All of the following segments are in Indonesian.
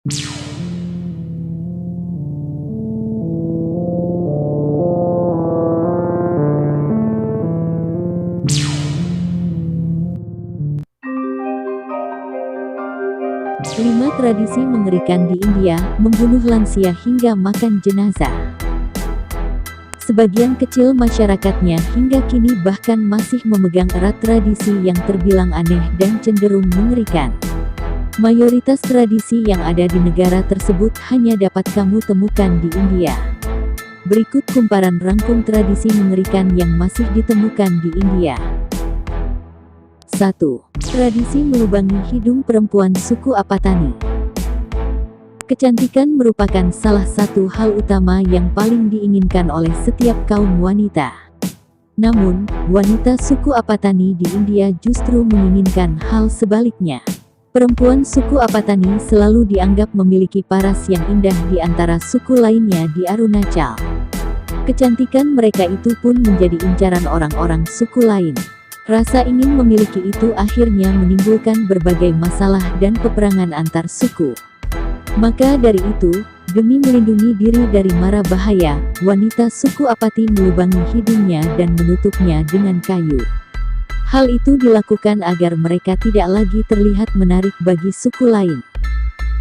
5 tradisi mengerikan di India, membunuh lansia hingga makan jenazah. Sebagian kecil masyarakatnya hingga kini bahkan masih memegang erat tradisi yang terbilang aneh dan cenderung mengerikan. Mayoritas tradisi yang ada di negara tersebut hanya dapat kamu temukan di India. Berikut kumparan rangkum tradisi mengerikan yang masih ditemukan di India. 1. Tradisi melubangi hidung perempuan suku Apatani. Kecantikan merupakan salah satu hal utama yang paling diinginkan oleh setiap kaum wanita. Namun, wanita suku Apatani di India justru menginginkan hal sebaliknya. Perempuan suku Apatani selalu dianggap memiliki paras yang indah di antara suku lainnya di Arunachal. Kecantikan mereka itu pun menjadi incaran orang-orang suku lain. Rasa ingin memiliki itu akhirnya menimbulkan berbagai masalah dan peperangan antar suku. Maka dari itu, demi melindungi diri dari mara bahaya, wanita suku Apati melubangi hidungnya dan menutupnya dengan kayu. Hal itu dilakukan agar mereka tidak lagi terlihat menarik bagi suku lain.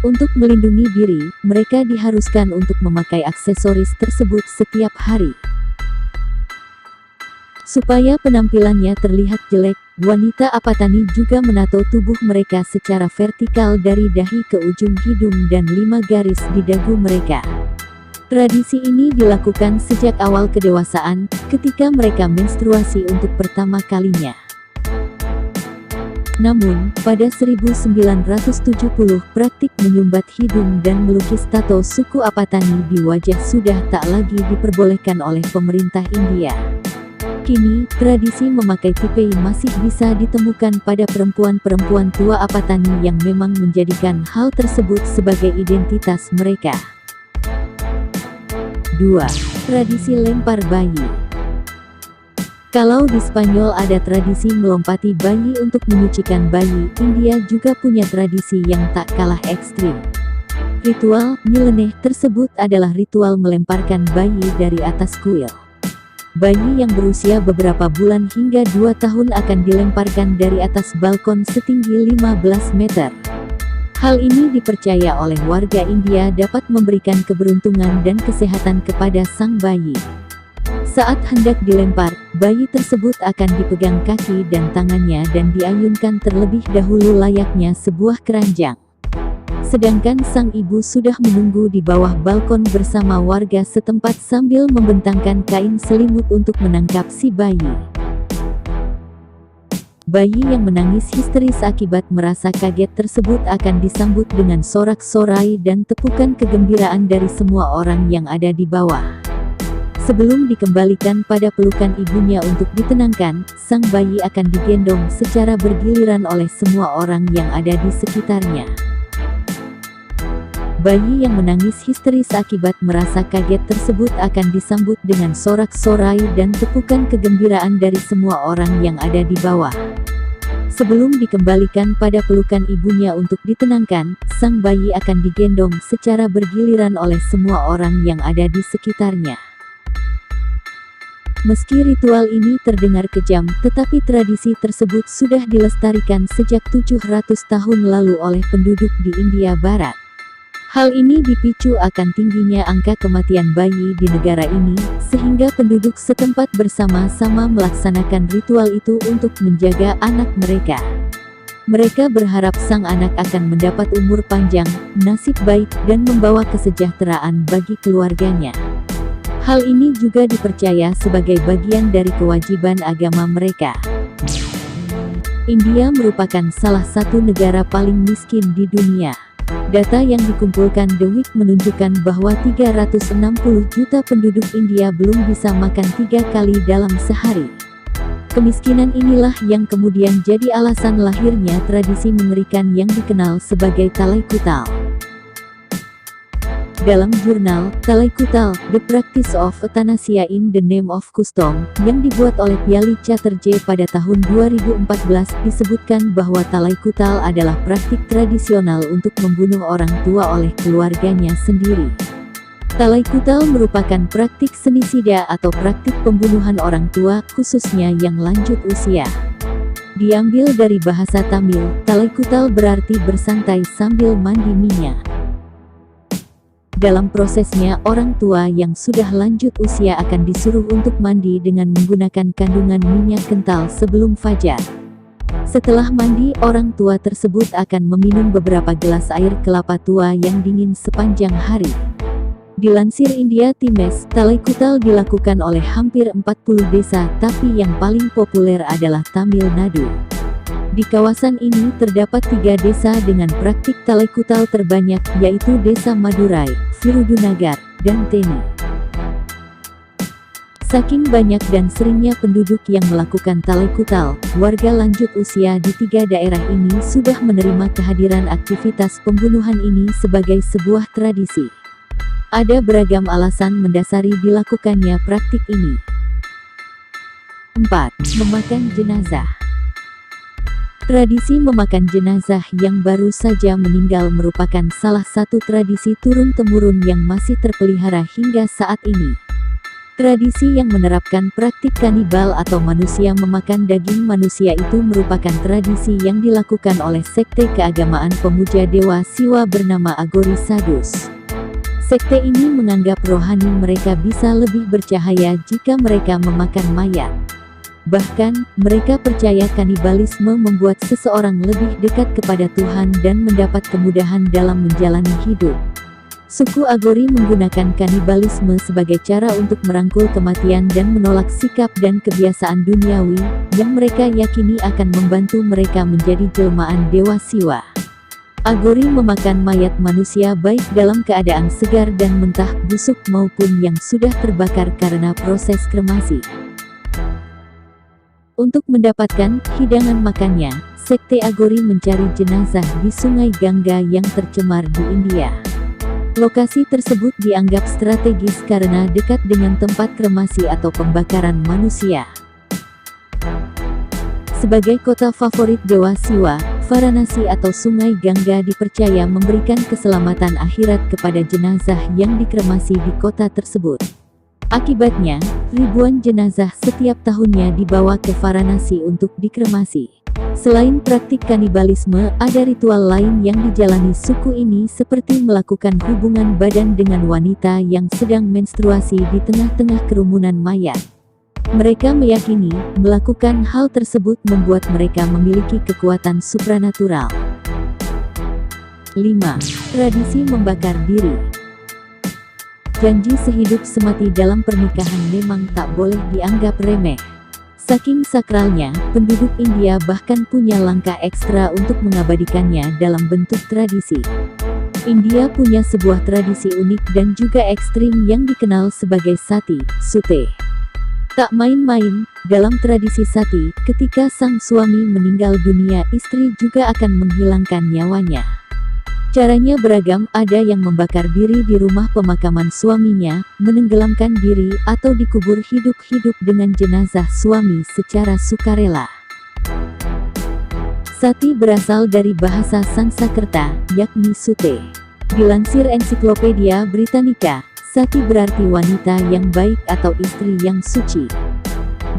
Untuk melindungi diri, mereka diharuskan untuk memakai aksesoris tersebut setiap hari. Supaya penampilannya terlihat jelek, wanita Apatani juga menato tubuh mereka secara vertikal dari dahi ke ujung hidung dan 5 garis di dagu mereka. Tradisi ini dilakukan sejak awal kedewasaan, ketika mereka menstruasi untuk pertama kalinya. Namun, pada 1970, praktik menyumbat hidung dan melukis tato suku Apatani di wajah sudah tak lagi diperbolehkan oleh pemerintah India. Kini, tradisi memakai topi masih bisa ditemukan pada perempuan-perempuan tua Apatani yang memang menjadikan hal tersebut sebagai identitas mereka. 2. Tradisi lempar bayi. Kalau di Spanyol ada tradisi melompati bayi untuk menyucikan bayi, India juga punya tradisi yang tak kalah ekstrim. Ritual nyeleneh tersebut adalah ritual melemparkan bayi dari atas kuil. Bayi yang berusia beberapa bulan hingga 2 tahun akan dilemparkan dari atas balkon setinggi 15 meter. Hal ini dipercaya oleh warga India dapat memberikan keberuntungan dan kesehatan kepada sang bayi. Saat hendak dilempar, bayi tersebut akan dipegang kaki dan tangannya dan diayunkan terlebih dahulu layaknya sebuah keranjang. Sedangkan sang ibu sudah menunggu di bawah balkon bersama warga setempat sambil membentangkan kain selimut untuk menangkap si bayi. Bayi yang menangis histeris akibat merasa kaget tersebut akan disambut dengan sorak-sorai dan tepukan kegembiraan dari semua orang yang ada di bawah. Sebelum dikembalikan pada pelukan ibunya untuk ditenangkan, sang bayi akan digendong secara bergiliran oleh semua orang yang ada di sekitarnya. Bayi yang menangis histeris akibat merasa kaget tersebut akan disambut dengan sorak-sorai dan tepukan kegembiraan dari semua orang yang ada di bawah. Sebelum dikembalikan pada pelukan ibunya untuk ditenangkan, sang bayi akan digendong secara bergiliran oleh semua orang yang ada di sekitarnya. Meski ritual ini terdengar kejam, tetapi tradisi tersebut sudah dilestarikan sejak 700 tahun lalu oleh penduduk di India Barat. Hal ini dipicu akan tingginya angka kematian bayi di negara ini, sehingga penduduk setempat bersama-sama melaksanakan ritual itu untuk menjaga anak mereka. Mereka berharap sang anak akan mendapat umur panjang, nasib baik, dan membawa kesejahteraan bagi keluarganya. Hal ini juga dipercaya sebagai bagian dari kewajiban agama mereka. India merupakan salah satu negara paling miskin di dunia. Data yang dikumpulkan The Week menunjukkan bahwa 360 juta penduduk India belum bisa makan 3 kali dalam sehari. Kemiskinan inilah yang kemudian jadi alasan lahirnya tradisi mengerikan yang dikenal sebagai Talai Kutal. Dalam jurnal Talai Kutal, The Practice of Euthanasia in the Name of Custom, yang dibuat oleh Piali Chatterjee pada tahun 2014, disebutkan bahwa Talai Kutal adalah praktik tradisional untuk membunuh orang tua oleh keluarganya sendiri. Talai Kutal merupakan praktik senisida atau praktik pembunuhan orang tua, khususnya yang lanjut usia. Diambil dari bahasa Tamil, Talai Kutal berarti bersantai sambil mandi minyak. Dalam prosesnya, orang tua yang sudah lanjut usia akan disuruh untuk mandi dengan menggunakan kandungan minyak kental sebelum fajar. Setelah mandi, orang tua tersebut akan meminum beberapa gelas air kelapa tua yang dingin sepanjang hari. Dilansir India Times, Talai Kutal dilakukan oleh hampir 40 desa, tapi yang paling populer adalah Tamil Nadu. Di kawasan ini terdapat 3 desa dengan praktik Talai Kutal terbanyak, yaitu Desa Madurai, Virudunagar, dan Teni. Saking banyak dan seringnya penduduk yang melakukan Talai Kutal, warga lanjut usia di 3 daerah ini sudah menerima kehadiran aktivitas pembunuhan ini sebagai sebuah tradisi. Ada beragam alasan mendasari dilakukannya praktik ini. 4. Memakan jenazah. Tradisi memakan jenazah yang baru saja meninggal merupakan salah satu tradisi turun-temurun yang masih terpelihara hingga saat ini. Tradisi yang menerapkan praktik kanibal atau manusia memakan daging manusia itu merupakan tradisi yang dilakukan oleh sekte keagamaan pemuja dewa Siwa bernama Agori Sadus. Sekte ini menganggap rohani mereka bisa lebih bercahaya jika mereka memakan mayat. Bahkan, mereka percaya kanibalisme membuat seseorang lebih dekat kepada Tuhan dan mendapat kemudahan dalam menjalani hidup. Suku Agori menggunakan kanibalisme sebagai cara untuk merangkul kematian dan menolak sikap dan kebiasaan duniawi, yang mereka yakini akan membantu mereka menjadi jelmaan Dewa Siwa. Agori memakan mayat manusia baik dalam keadaan segar dan mentah, busuk maupun yang sudah terbakar karena proses kremasi. Untuk mendapatkan hidangan makannya, sekte Agori mencari jenazah di Sungai Gangga yang tercemar di India. Lokasi tersebut dianggap strategis karena dekat dengan tempat kremasi atau pembakaran manusia. Sebagai kota favorit Dewa Siwa, Varanasi atau Sungai Gangga dipercaya memberikan keselamatan akhirat kepada jenazah yang dikremasi di kota tersebut. Akibatnya, ribuan jenazah setiap tahunnya dibawa ke Varanasi untuk dikremasi. Selain praktik kanibalisme, ada ritual lain yang dijalani suku ini seperti melakukan hubungan badan dengan wanita yang sedang menstruasi di tengah-tengah kerumunan mayat. Mereka meyakini, melakukan hal tersebut membuat mereka memiliki kekuatan supranatural. 5. Tradisi membakar diri. Janji sehidup semati dalam pernikahan memang tak boleh dianggap remeh. Saking sakralnya, penduduk India bahkan punya langkah ekstra untuk mengabadikannya dalam bentuk tradisi. India punya sebuah tradisi unik dan juga ekstrim yang dikenal sebagai sati, sute. Tak main-main, dalam tradisi sati, ketika sang suami meninggal dunia, istri juga akan menghilangkan nyawanya. Caranya beragam, ada yang membakar diri di rumah pemakaman suaminya, menenggelamkan diri, atau dikubur hidup-hidup dengan jenazah suami secara sukarela. Sati berasal dari bahasa Sanskerta, yakni sute. Dilansir Ensiklopedia Britannica, sati berarti wanita yang baik atau istri yang suci.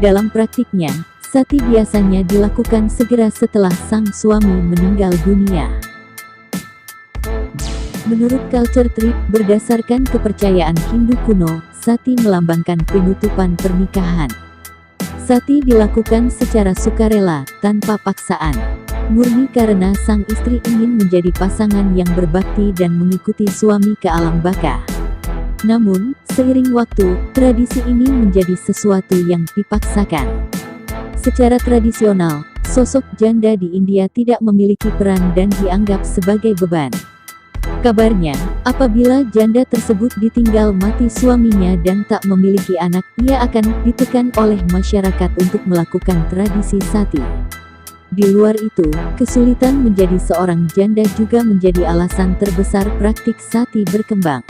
Dalam praktiknya, sati biasanya dilakukan segera setelah sang suami meninggal dunia. Menurut culture trip, berdasarkan kepercayaan Hindu kuno, sati melambangkan penutupan pernikahan. Sati dilakukan secara sukarela, tanpa paksaan. Murni karena sang istri ingin menjadi pasangan yang berbakti dan mengikuti suami ke alam baka. Namun, seiring waktu, tradisi ini menjadi sesuatu yang dipaksakan. Secara tradisional, sosok janda di India tidak memiliki peran dan dianggap sebagai beban. Kabarnya, apabila janda tersebut ditinggal mati suaminya dan tak memiliki anak, ia akan ditekan oleh masyarakat untuk melakukan tradisi sati. Di luar itu, kesulitan menjadi seorang janda juga menjadi alasan terbesar praktik sati berkembang.